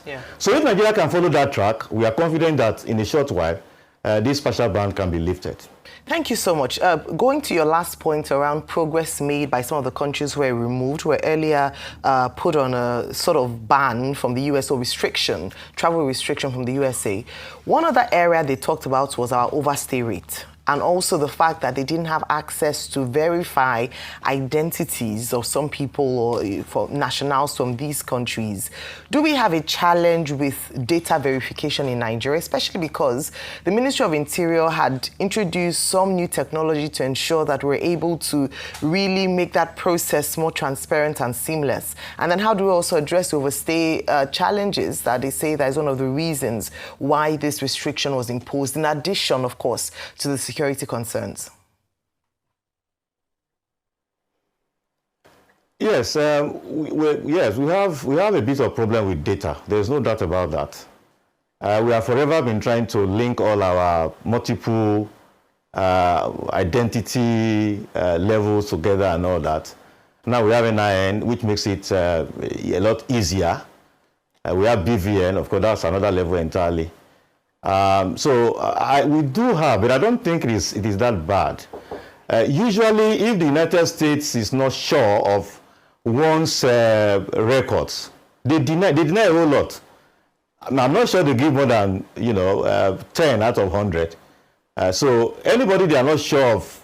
Yeah. So if Nigeria can follow that track, we are confident that in a short while, this partial ban can be lifted. Thank you so much. Going to your last point around progress made by some of the countries who were earlier put on a sort of ban from the US or restriction, travel restriction from the USA. One other area they talked about was our overstay rate, and also the fact that they didn't have access to verify identities of some people or for nationals from these countries. Do we have a challenge with data verification in Nigeria, especially because the Ministry of Interior had introduced some new technology to ensure that we're able to really make that process more transparent and seamless? And then how do we also address overstay challenges that they say that is one of the reasons why this restriction was imposed, in addition, of course, to the security concerns? Yes, we have a bit of problem with data. There's no doubt about that. We have forever been trying to link all our multiple identity levels together and all that. Now we have NIN, which makes it a lot easier. We have BVN, of course, that's another level entirely. We do have, but I don't think it is that bad. Usually, if the United States is not sure of one's records, they deny a whole lot. I'm not sure they give more than 10 out of 100. So anybody they are not sure of,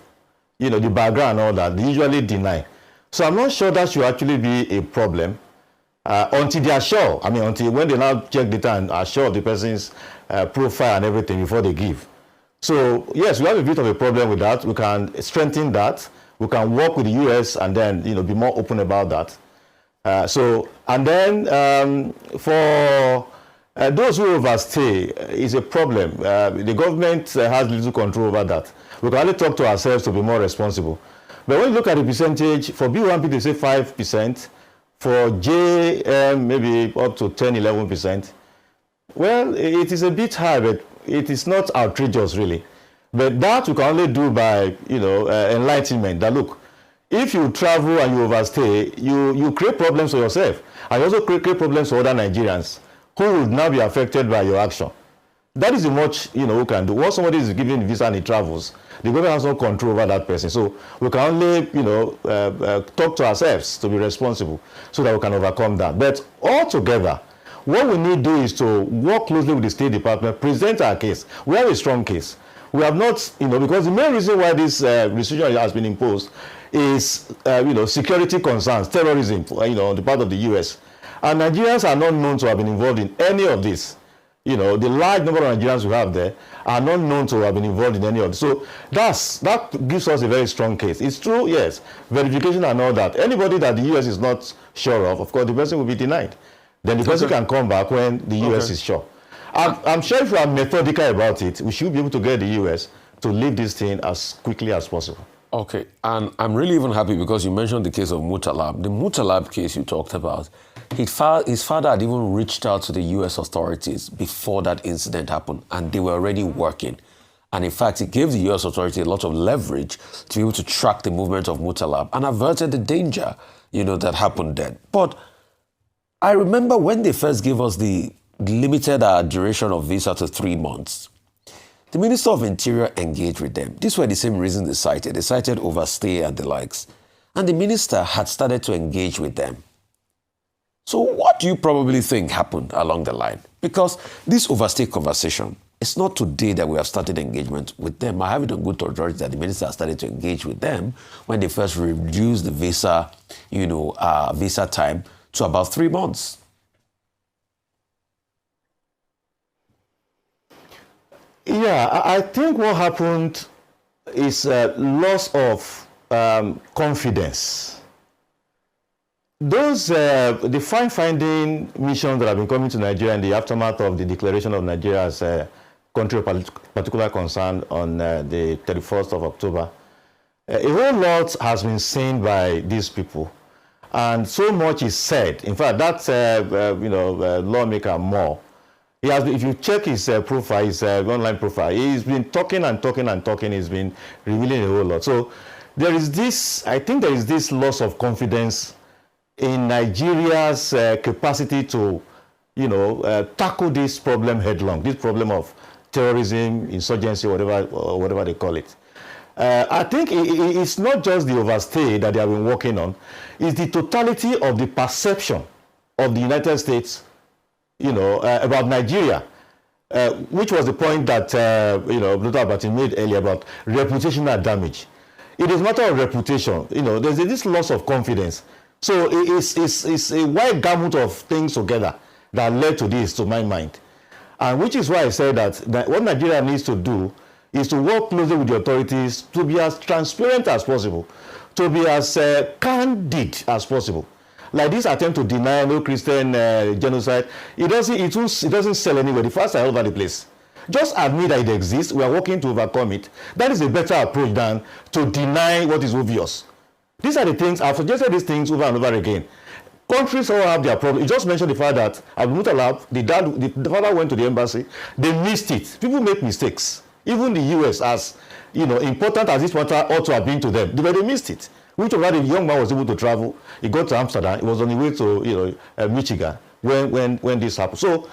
the background and all that, they usually deny. So I'm not sure that should actually be a problem until they are sure. I mean, until when they now check data and are sure of the person's profile and everything before they give. So yes, we have a bit of a problem with that. We can strengthen that. We can work with the US and then be more open about that. For those who overstay is a problem. The government has little control over that. We can only talk to ourselves to be more responsible. But when you look at the percentage, for B1P they say 5%, for J maybe up to 10, 11%. Well, it is a bit high, but it is not outrageous really. But that we can only do by enlightenment. That look, if you travel and you overstay, you create problems for yourself, and you also create problems for other Nigerians who would now be affected by your action. That is the much we can do. Once somebody is given visa and he travels, the government has no control over that person. So we can only talk to ourselves to be responsible so that we can overcome that. But altogether, what we need to do is to work closely with the State Department, present our case. We have a strong case. We have not, because the main reason why this restriction has been imposed is, security concerns, terrorism, on the part of the US. And Nigerians are not known to have been involved in any of this. The large number of Nigerians we have there are not known to have been involved in any of this. So that gives us a very strong case. It's true, yes, verification and all that. Anybody that the US is not sure of course, the person will be denied. Then the person can come back when the US is sure. I'm sure if we are methodical about it, we should be able to get the US to leave this thing as quickly as possible. Okay, and I'm really even happy because you mentioned the case of Mutalab. The Mutalab case you talked about, his father had even reached out to the US authorities before that incident happened, and they were already working. And in fact, it gave the US authority a lot of leverage to be able to track the movement of Mutalab and averted the danger, that happened then. But I remember when they first gave us the limited duration of visa to 3 months, the Minister of Interior engaged with them. These were the same reasons they cited. They cited overstay and the likes. And the minister had started to engage with them. So what do you probably think happened along the line? Because this overstay conversation, it's not today that we have started engagement with them. I have it on good authority that the minister has started to engage with them when they first reduced the visa, visa time to about 3 months. Yeah, I think what happened is loss of confidence. Those the finding missions that have been coming to Nigeria in the aftermath of the declaration of Nigeria as a country of particular concern on the 31st of October, a whole lot has been seen by these people, and so much is said. In fact, that lawmaker Moore, he has been, if you check his profile, his online profile, he's been talking and talking and talking. He's been revealing a whole lot. So there is this, I think there is this loss of confidence in Nigeria's capacity to, tackle this problem headlong, this problem of terrorism, insurgency, whatever they call it. I think it's not just the overstay that they have been working on, it's the totality of the perception of the United States, about Nigeria, which was the point that, Dr. Abati made earlier about reputational damage. It is a matter of reputation. There's this loss of confidence. So it's a wide gamut of things together that led to this, to my mind. And which is why I said that what Nigeria needs to do is to work closely with the authorities to be as transparent as possible, to be as candid as possible. Like this attempt to deny no Christian genocide, it doesn't sell anywhere. The facts are all over the place. Just admit that it exists. We are working to overcome it. That is a better approach than to deny what is obvious. These are the things, I've suggested these things over and over again. Countries all have their problem. You just mentioned the fact that Abu Mutalab, the father went to the embassy, they missed it. People make mistakes. Even the US, as important as this matter ought to have been to them, they missed it. Which of that the young man was able to travel, he got to Amsterdam, he was on the way to Michigan when this happened. So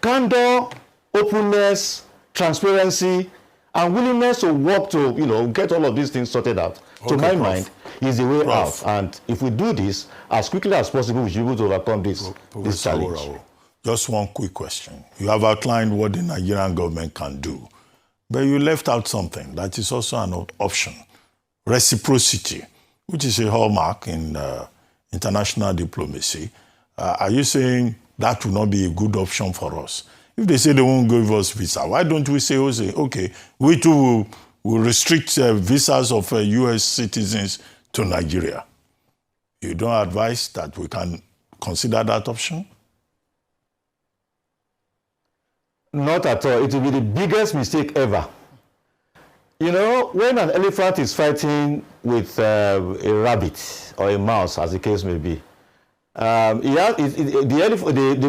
candor, openness, transparency, and willingness to work to get all of these things sorted out, to my mind, is the way out. And if we do this as quickly as possible, we should be able to overcome this challenge. Just one quick question. You have outlined what the Nigerian government can do, but you left out something that is also an option. Reciprocity, which is a hallmark in international diplomacy. Are you saying that will not be a good option for us? If they say they won't give us visa, why don't we say, okay, we too will restrict visas of US citizens to Nigeria? You don't advise that we can consider that option? Not at all. It will be the biggest mistake ever. When an elephant is fighting with a rabbit or a mouse, as the case may be, the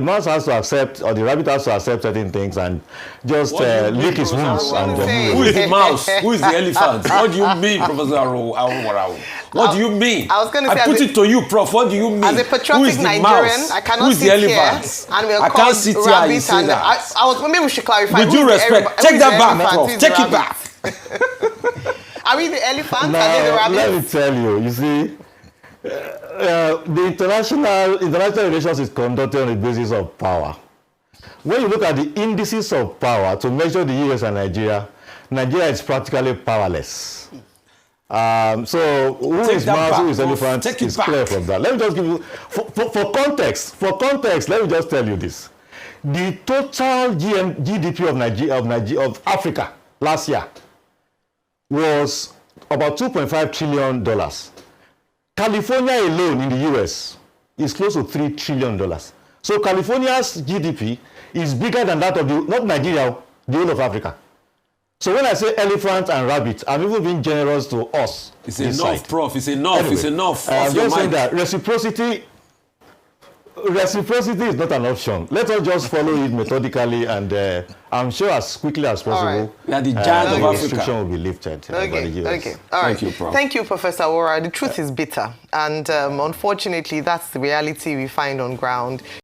mouse has to accept, or the rabbit has to accept certain things and just lick his wounds. Who is the mouse? Who is the elephant? What do you mean, Professor Awo? What do you mean? I was going to say, I put it to you, Prof. What do you mean? As a patriotic Nigerian, I cannot sit here and we'll call rabbit and maybe we should clarify. With due respect, take that back, Prof. Take it back. Are we the elephant? Now, Are they the rabbit? let me tell you see, the international relations is conducted on the basis of power. When you look at the indices of power to measure the US and Nigeria is practically powerless. So who is mouse, who is elephant is clear from that. Let me just give you, for context, let me just tell you this. The total GDP of Africa last year was about $2.5 trillion. California alone in the US is close to $3 trillion. So California's GDP is bigger than that of not Nigeria, the whole of Africa. So when I say elephant and rabbit, I'm even being generous to us. It's enough, Prof. It's enough. Anyway, it's enough. I'm just saying that reciprocity is not an option. Let us just follow it methodically, and I'm sure as quickly as possible, right. We are the giant of Africa. Restriction will be lifted by the US. Okay. All right. Thank you, Prof. Thank you, Professor Wora. The truth is bitter, and unfortunately, that's the reality we find on ground.